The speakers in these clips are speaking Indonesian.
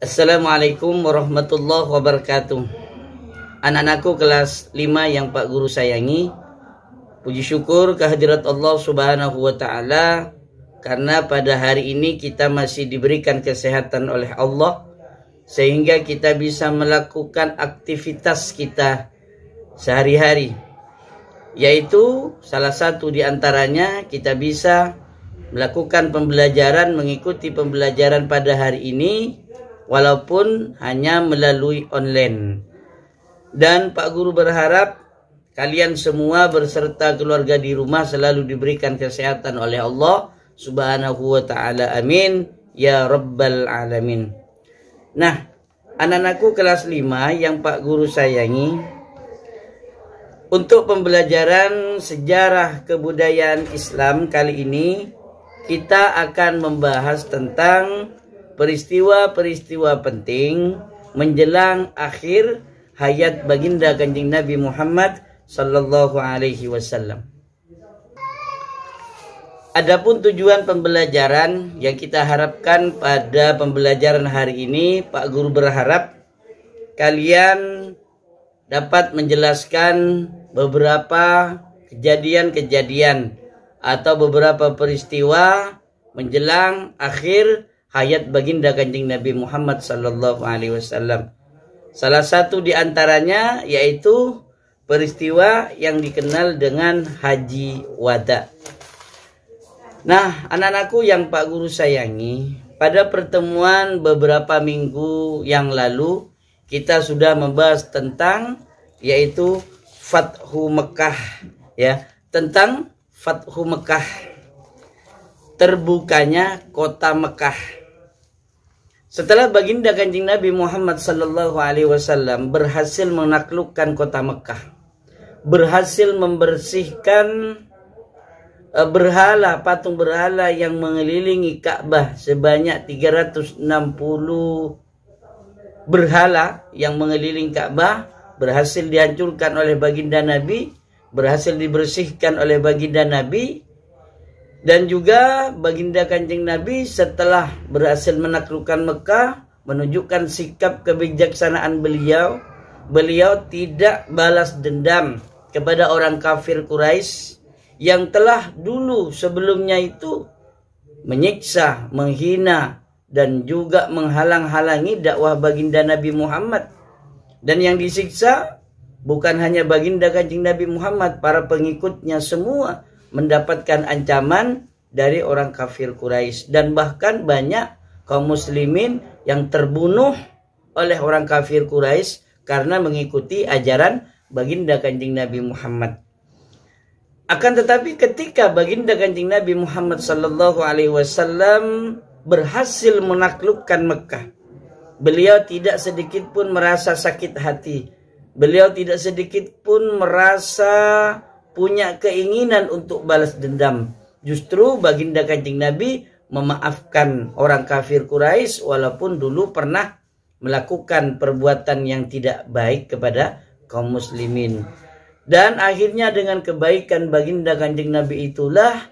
Assalamualaikum warahmatullahi wabarakatuh. Anak-anakku kelas 5 yang Pak Guru sayangi, puji syukur kehadirat Allah Subhanahu wa Ta'ala karena pada hari ini kita masih diberikan kesehatan oleh Allah sehingga kita bisa melakukan aktivitas kita sehari-hari, yaitu salah satu di antaranya kita bisa melakukan pembelajaran, mengikuti pembelajaran pada hari ini walaupun hanya melalui online. Dan Pak Guru berharap kalian semua berserta keluarga di rumah selalu diberikan kesehatan oleh Allah Subhanahu wa Ta'ala. Amin ya rabbal alamin. Nah, anak-anakku kelas 5 yang Pak Guru sayangi, untuk pembelajaran sejarah kebudayaan Islam kali ini kita akan membahas tentang peristiwa-peristiwa penting menjelang akhir hayat baginda Kanjeng Nabi Muhammad sallallahu alaihi wasallam. Adapun tujuan pembelajaran yang kita harapkan pada pembelajaran hari ini, Pak Guru berharap kalian dapat menjelaskan beberapa kejadian-kejadian atau beberapa peristiwa menjelang akhir hayat baginda Kanjeng Nabi Muhammad sallallahu alaihi wasallam. Salah satu di antaranya yaitu peristiwa yang dikenal dengan Haji Wada. Nah, anak-anakku yang Pak Guru sayangi, pada pertemuan beberapa minggu yang lalu kita sudah membahas tentang yaitu Fathu Mekah, ya, tentang Fathu Mekah, terbukanya kota Mekah. Setelah baginda Kanjeng Nabi Muhammad sallallahu alaihi wasallam berhasil menaklukkan kota Mekah, berhasil membersihkan berhala, patung berhala yang mengelilingi Ka'bah sebanyak 360 berhala yang mengelilingi Ka'bah berhasil dihancurkan oleh baginda Nabi, berhasil dibersihkan oleh baginda Nabi. Dan juga baginda Kanjeng Nabi setelah berhasil menaklukkan Mekah menunjukkan sikap kebijaksanaan beliau. Beliau tidak balas dendam kepada orang kafir Quraisy yang telah dulu sebelumnya itu menyiksa, menghina dan juga menghalang-halangi dakwah baginda Nabi Muhammad. Dan yang disiksa bukan hanya baginda Kanjeng Nabi Muhammad, para pengikutnya semua mendapatkan ancaman dari orang kafir Quraisy, dan bahkan banyak kaum muslimin yang terbunuh oleh orang kafir Quraisy karena mengikuti ajaran baginda Kanjeng Nabi Muhammad. Akan tetapi ketika baginda Kanjeng Nabi Muhammad sallallahu alaihi wasallam berhasil menaklukkan Mekah, beliau tidak sedikit pun merasa sakit hati. Beliau tidak sedikit pun merasa punya keinginan untuk balas dendam. Justru baginda Kanjeng Nabi memaafkan orang kafir Quraisy walaupun dulu pernah melakukan perbuatan yang tidak baik kepada kaum muslimin. Dan akhirnya dengan kebaikan baginda Kanjeng Nabi itulah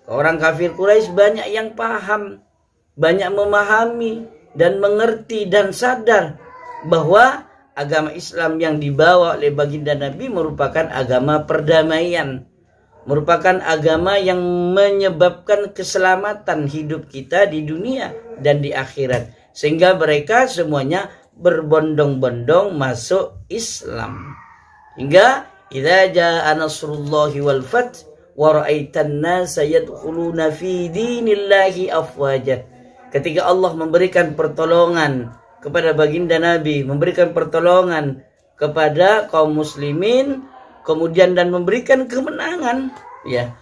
orang kafir Quraisy banyak yang paham, banyak memahami dan mengerti dan sadar bahwa agama Islam yang dibawa oleh baginda Nabi merupakan agama perdamaian, merupakan agama yang menyebabkan keselamatan hidup kita di dunia dan di akhirat. Sehingga mereka semuanya berbondong-bondong masuk Islam. Hingga idza jaa nasrullahi wal fath wa ra'aitan nasa yadkhuluna fi dinillahi afwaja. Ketika Allah memberikan pertolongan kepada baginda Nabi, memberikan pertolongan kepada kaum muslimin, kemudian dan memberikan kemenangan, ya,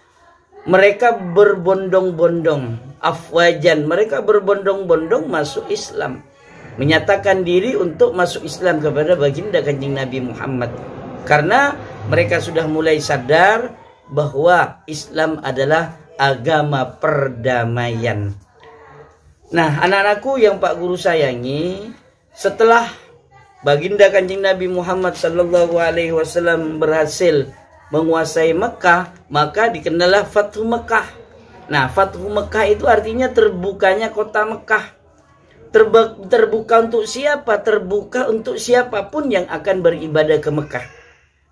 mereka berbondong-bondong, afwajan, mereka berbondong-bondong masuk Islam, menyatakan diri untuk masuk Islam kepada baginda Kanjeng Nabi Muhammad, karena mereka sudah mulai sadar bahwa Islam adalah agama perdamaian. Nah, anak-anakku yang Pak Guru sayangi, setelah baginda Kanjeng Nabi Muhammad sallallahu alaihi wasallam berhasil menguasai Mekah, maka dikenallah Fathu Mekah. Nah, Fathu Mekah itu artinya terbukanya kota Mekah. Terbuka untuk siapa? Terbuka untuk siapapun yang akan beribadah ke Mekah.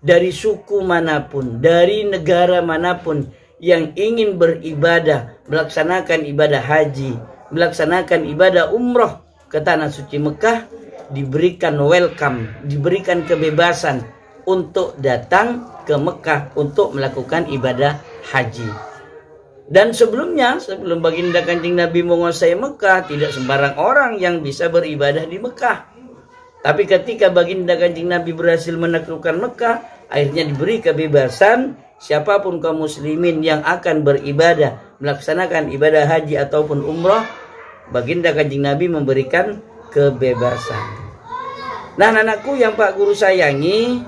Dari suku manapun, dari negara manapun yang ingin beribadah, melaksanakan ibadah haji, melaksanakan ibadah umroh ke tanah suci Mekah, diberikan welcome, diberikan kebebasan untuk datang ke Mekah untuk melakukan ibadah haji. Dan sebelumnya, sebelum baginda Kanjeng Nabi menguasai Mekah, tidak sembarang orang yang bisa beribadah di Mekah. Tapi ketika baginda Kanjeng Nabi berhasil menaklukkan Mekah, akhirnya diberi kebebasan siapapun kaum muslimin yang akan beribadah, melaksanakan ibadah haji ataupun umrah, baginda Kanjeng Nabi memberikan kebebasan. Nah, anakku yang Pak Guru sayangi,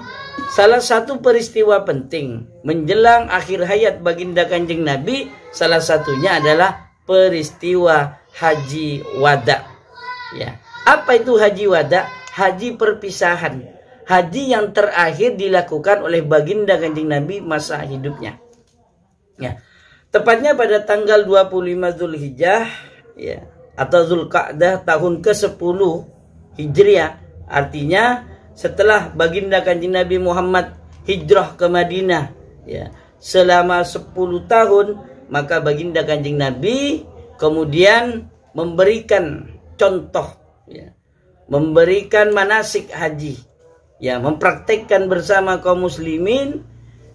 salah satu peristiwa penting menjelang akhir hayat baginda Kanjeng Nabi, salah satunya adalah peristiwa haji wada. Ya. Apa itu haji wada? Haji perpisahan. Haji yang terakhir dilakukan oleh baginda Kanjeng Nabi masa hidupnya. Ya. Tepatnya pada tanggal 25 Zulhijjah, ya, atau Zulqa'dah tahun ke-10 Hijriah. Artinya setelah baginda Kanjeng Nabi Muhammad hijrah ke Madinah, ya, selama 10 tahun, maka baginda Kanjeng Nabi kemudian memberikan contoh, ya, memberikan manasik haji, ya, mempraktekkan bersama kaum muslimin,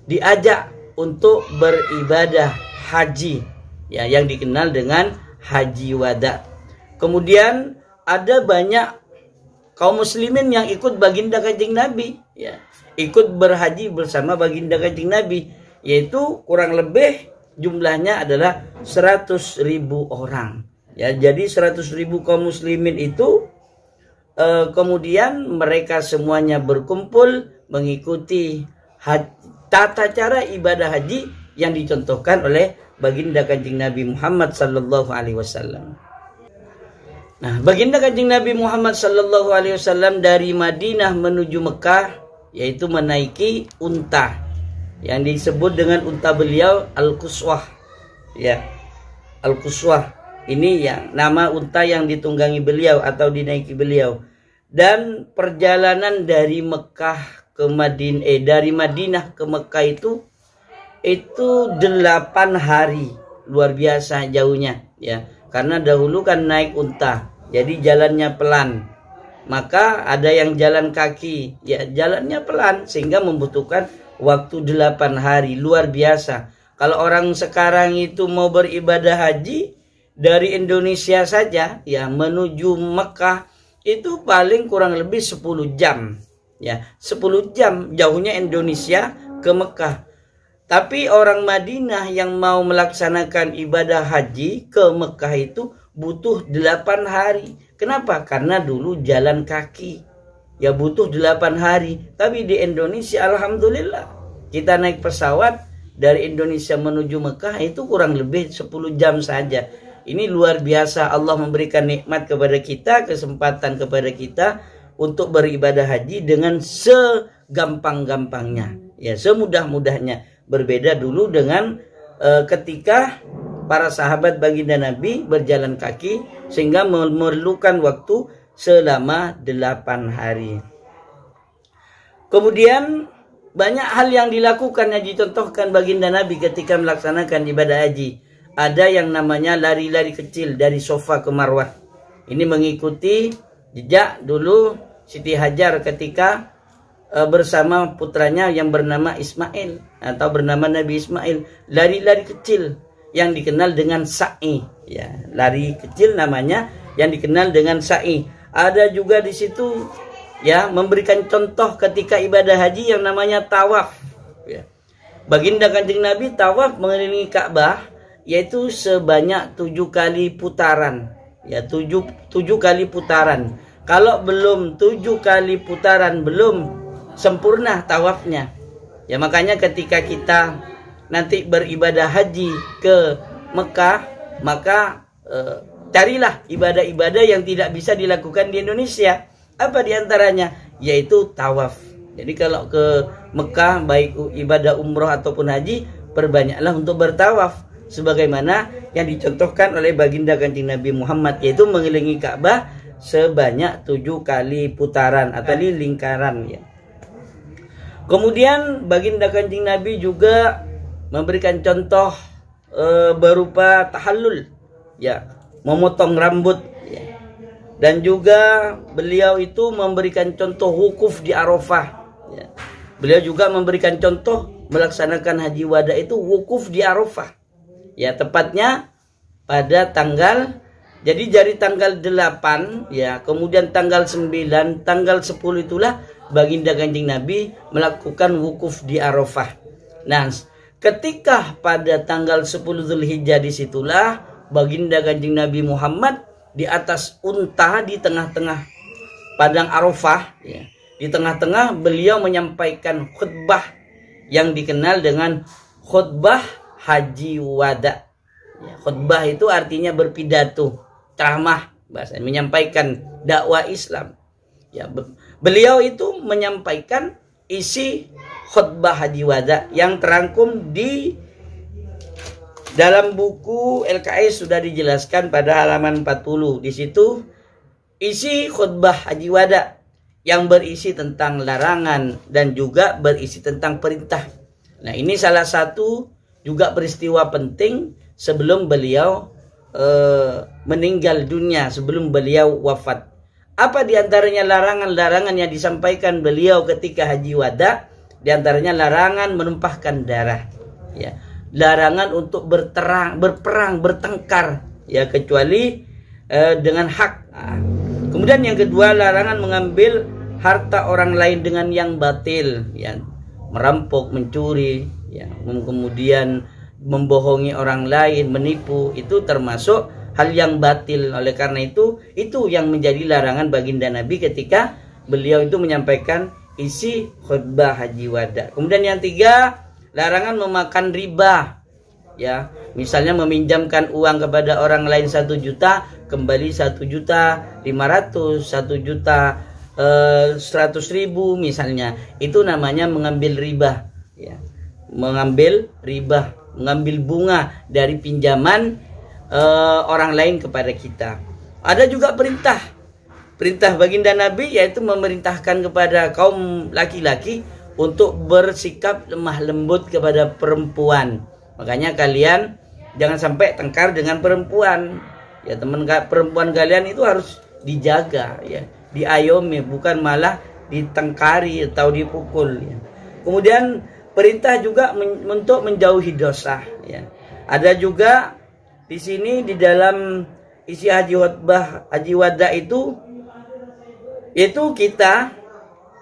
diajak untuk beribadah haji, ya, yang dikenal dengan haji wada. Kemudian ada banyak kaum muslimin yang ikut baginda Kanjeng Nabi, ya, ikut berhaji bersama baginda Kanjeng Nabi, yaitu kurang lebih jumlahnya adalah 100.000 orang. Ya, jadi 100.000 kaum muslimin itu kemudian mereka semuanya berkumpul mengikuti tata cara ibadah haji yang dicontohkan oleh baginda Kanjeng Nabi Muhammad sallallahu alaihi wasallam. Nah, baginda Kanjeng Nabi Muhammad sallallahu alaihi wasallam dari Madinah menuju Mekah, yaitu menaiki unta yang disebut dengan unta beliau Al-Quswah. Ya, Al-Quswah ini yang nama unta yang ditunggangi beliau atau dinaiki beliau. Dan perjalanan dari Mekah ke Madinah, dari Madinah ke Mekah itu 8 hari, luar biasa jauhnya, ya. Karena dahulu kan naik unta, jadi jalannya pelan. Maka ada yang jalan kaki, ya, jalannya pelan sehingga membutuhkan waktu 8 hari, luar biasa. Kalau orang sekarang itu mau beribadah haji dari Indonesia saja, ya, menuju Mekah itu paling kurang lebih 10 jam, ya, 10 jam jauhnya Indonesia ke Mekah. Tapi orang Madinah yang mau melaksanakan ibadah haji ke Mekah itu butuh 8 hari. Kenapa? Karena dulu jalan kaki, ya, butuh 8 hari. Tapi di Indonesia alhamdulillah kita naik pesawat dari Indonesia menuju Mekah itu kurang lebih 10 jam saja. Ini luar biasa, Allah memberikan nikmat kepada kita, kesempatan kepada kita untuk beribadah haji dengan segampang-gampangnya, ya, semudah-mudahnya. Berbeda dulu dengan ketika para sahabat baginda Nabi berjalan kaki sehingga memerlukan waktu selama 8 hari. Kemudian banyak hal yang dilakukan yang dicontohkan baginda Nabi ketika melaksanakan ibadah haji. Ada yang namanya lari-lari kecil dari Safa ke Marwah. Ini mengikuti jejak dulu Siti Hajar ketika bersama putranya yang bernama Ismail atau bernama Nabi Ismail, lari-lari kecil yang dikenal dengan sa'i, ya, lari kecil namanya yang dikenal dengan sa'i. Ada juga di situ, ya, memberikan contoh ketika ibadah haji yang namanya tawaf, ya. Baginda Kanjeng Nabi tawaf mengelilingi Ka'bah yaitu sebanyak 7 kali putaran, ya, 7 kali putaran. Kalau belum 7 kali putaran belum sempurna tawafnya, ya. Makanya ketika kita nanti beribadah haji ke Mekah, maka carilah ibadah-ibadah yang tidak bisa dilakukan di Indonesia. Apa diantaranya? Yaitu tawaf. Jadi kalau ke Mekah, baik ibadah umroh ataupun haji, perbanyaklah untuk bertawaf, sebagaimana yang dicontohkan oleh baginda Kanjeng Nabi Muhammad, yaitu mengelilingi Ka'bah sebanyak 7 kali putaran atau lingkaran ya. Kemudian baginda Kanjeng Nabi juga memberikan contoh berupa tahallul ya, memotong rambut ya. Dan juga beliau itu memberikan contoh wukuf di Arafah ya. Beliau juga memberikan contoh melaksanakan haji wada itu wukuf di Arafah ya, tepatnya pada tanggal, jadi dari tanggal 8 ya, kemudian tanggal 9, tanggal 10 itulah baginda Kanjeng Nabi melakukan wukuf di Arafah. Nah, ketika pada tanggal 10 Zulhijjah disitulah baginda Kanjeng Nabi Muhammad di atas unta di tengah-tengah padang Arafah ya. Di tengah-tengah beliau menyampaikan khutbah yang dikenal dengan khutbah haji wada. Ya, khutbah itu artinya berpidato, ceramah, bahasa menyampaikan dakwah Islam. Ya, beliau itu menyampaikan isi khutbah haji wada yang terangkum di dalam buku LKS sudah dijelaskan pada halaman 40. Di situ isi khutbah haji wada yang berisi tentang larangan dan juga berisi tentang perintah. Nah, ini salah satu juga peristiwa penting sebelum beliau meninggal dunia, sebelum beliau wafat. Apa diantaranya larangan-larangan yang disampaikan beliau ketika haji wada? Diantaranya larangan menumpahkan darah, ya, larangan untuk berperang, bertengkar, ya, kecuali dengan hak. Kemudian yang kedua, larangan mengambil harta orang lain dengan yang batil, ya, merampok, mencuri, ya, kemudian membohongi orang lain, menipu, itu termasuk hal yang batil. Oleh karena itu yang menjadi larangan baginda Nabi ketika beliau itu menyampaikan isi khutbah haji wada. Kemudian yang tiga, larangan memakan riba, ya, misalnya meminjamkan uang kepada orang lain 1 juta, kembali 1.500.000, 1.100.000 misalnya, itu namanya mengambil riba, ya, mengambil riba, mengambil bunga dari pinjaman orang lain kepada kita. Ada juga perintah baginda Nabi, yaitu memerintahkan kepada kaum laki-laki untuk bersikap lemah lembut kepada perempuan. Makanya kalian jangan sampai tengkar dengan perempuan. Ya, teman perempuan kalian itu harus dijaga, ya, diayomi, bukan malah ditengkari atau dipukul, ya. Kemudian perintah juga untuk menjauhi dosa, ya. Ada juga di sini di dalam isi haji wada itu kita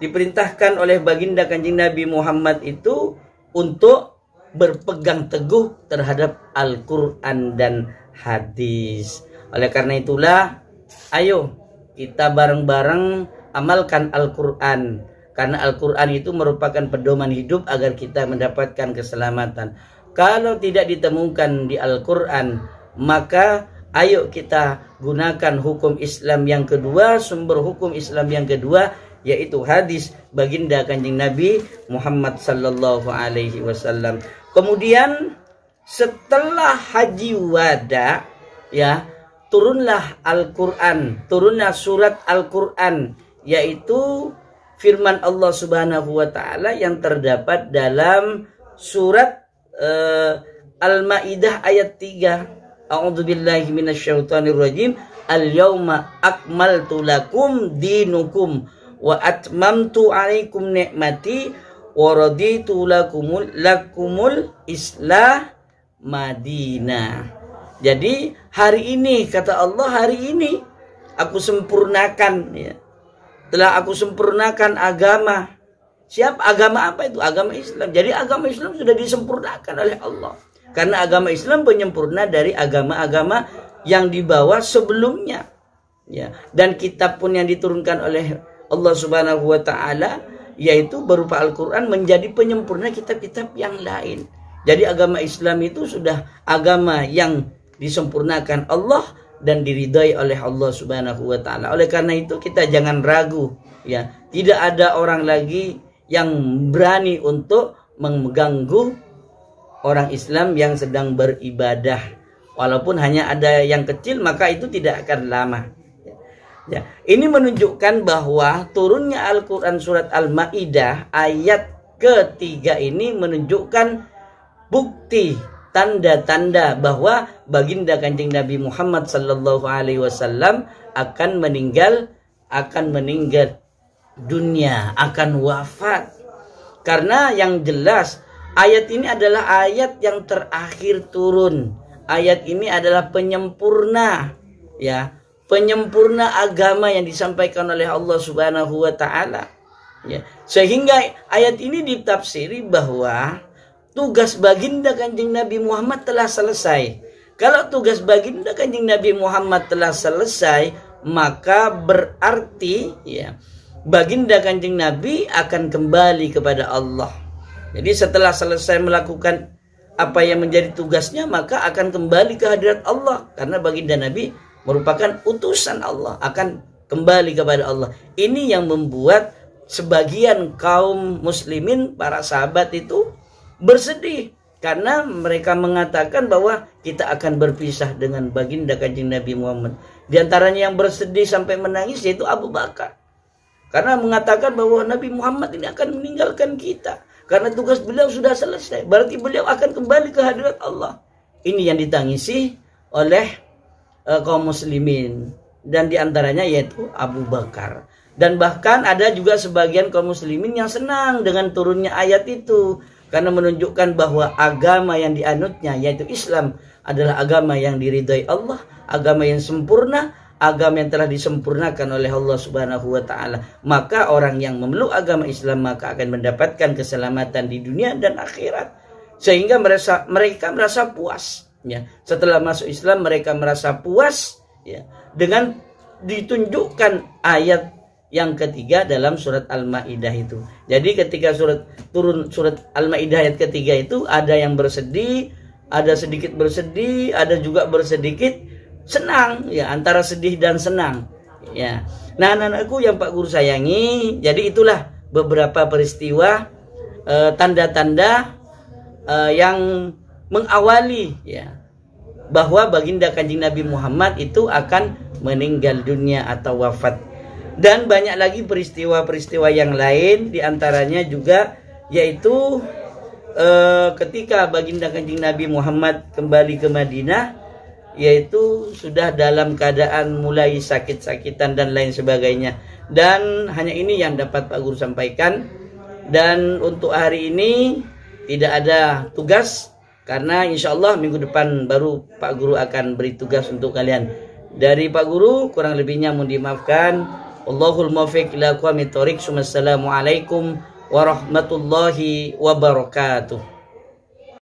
diperintahkan oleh baginda Kanjeng Nabi Muhammad itu untuk berpegang teguh terhadap Al-Quran dan hadis. Oleh karena itulah, ayo kita bareng-bareng amalkan Al-Quran, karena Al-Quran itu merupakan pedoman hidup agar kita mendapatkan keselamatan. Kalau tidak ditemukan di Al-Quran, maka ayo kita gunakan hukum Islam yang kedua, sumber hukum Islam yang kedua, yaitu hadis baginda Kanjeng Nabi Muhammad sallallahu alaihi wasallam. Kemudian setelah haji wada, ya, turunlah Al-Quran, turunlah surat Al-Quran, yaitu firman Allah Subhanahu wa taala yang terdapat dalam surat Al-Maidah ayat 3. A'udzubillahi minasyaitonirrajim. Al-yauma akmaltu lakum dinukum wa atmamtu 'alaikum ni'mati wa raditu lakumul Islam Madinah. Jadi hari ini, kata Allah, hari ini aku sempurnakan, ya. Telah aku sempurnakan agama. Siapa agama apa itu? Agama Islam. Jadi agama Islam sudah disempurnakan oleh Allah. Karena agama Islam penyempurna dari agama-agama yang dibawa sebelumnya, ya. Dan kitab pun yang diturunkan oleh Allah Subhanahu wa taala, yaitu berupa Al-Quran, menjadi penyempurna kitab-kitab yang lain. Jadi agama Islam itu sudah agama yang disempurnakan Allah dan diridhai oleh Allah Subhanahu wa taala. Oleh karena itu kita jangan ragu, ya. Tidak ada orang lagi yang berani untuk mengganggu orang Islam yang sedang beribadah. Walaupun hanya ada yang kecil, maka itu tidak akan lama. Ya, ini menunjukkan bahwa turunnya Al-Quran surat Al-Ma'idah ayat ketiga ini menunjukkan bukti, tanda-tanda bahwa baginda Kanjeng Nabi Muhammad sallallahu alaihi wasallam akan meninggal dunia, akan wafat. Karena yang jelas ayat ini adalah ayat yang terakhir turun. Ayat ini adalah penyempurna, ya, penyempurna agama yang disampaikan oleh Allah Subhanahu wa taala. Ya. Sehingga ayat ini ditafsiri bahwa tugas baginda Kanjeng Nabi Muhammad telah selesai. Kalau tugas baginda Kanjeng Nabi Muhammad telah selesai, maka berarti ya baginda Kanjeng Nabi akan kembali kepada Allah. Jadi setelah selesai melakukan apa yang menjadi tugasnya, maka akan kembali ke hadirat Allah. Karena baginda Nabi merupakan utusan Allah, akan kembali kepada Allah. Ini yang membuat sebagian kaum muslimin, para sahabat itu bersedih. Karena mereka mengatakan bahwa kita akan berpisah dengan baginda Kanjeng Nabi Muhammad. Di antaranya yang bersedih sampai menangis yaitu Abu Bakar. Karena mengatakan bahwa Nabi Muhammad ini akan meninggalkan kita. Karena tugas beliau sudah selesai. Berarti beliau akan kembali ke hadirat Allah. Ini yang ditangisi oleh kaum muslimin. Dan di antaranya yaitu Abu Bakar. Dan bahkan ada juga sebagian kaum muslimin yang senang dengan turunnya ayat itu. Karena menunjukkan bahwa agama yang dianutnya yaitu Islam adalah agama yang diridhai Allah, agama yang sempurna, agama yang telah disempurnakan oleh Allah Subhanahu wa taala. Maka orang yang memeluk agama Islam maka akan mendapatkan keselamatan di dunia dan akhirat. Sehingga mereka merasa puas, ya. Setelah masuk Islam mereka merasa puas, ya, dengan ditunjukkan ayat yang ketiga dalam surat Al-Ma'idah itu. Jadi ketika turun surat Al-Ma'idah ayat ketiga itu, ada yang bersedih, ada sedikit bersedih, ada juga bersedikit senang, ya, antara sedih dan senang, ya. Nah, anak-anakku yang Pak Guru sayangi, jadi itulah beberapa peristiwa tanda-tanda yang mengawali, ya, bahwa baginda Kanjeng Nabi Muhammad itu akan meninggal dunia atau wafat. Dan banyak lagi peristiwa-peristiwa yang lain, diantaranya juga yaitu ketika baginda Kanjeng Nabi Muhammad kembali ke Madinah, yaitu sudah dalam keadaan mulai sakit-sakitan dan lain sebagainya. Dan hanya ini yang dapat Pak Guru sampaikan. Dan untuk hari ini tidak ada tugas, karena insya Allah minggu depan baru Pak Guru akan beri tugas untuk kalian. Dari Pak Guru kurang lebihnya mohon dimaafkan. Allahul muwaffiq ila aqwamit thoriq. Wassalamualaikum warahmatullahi wabarakatuh.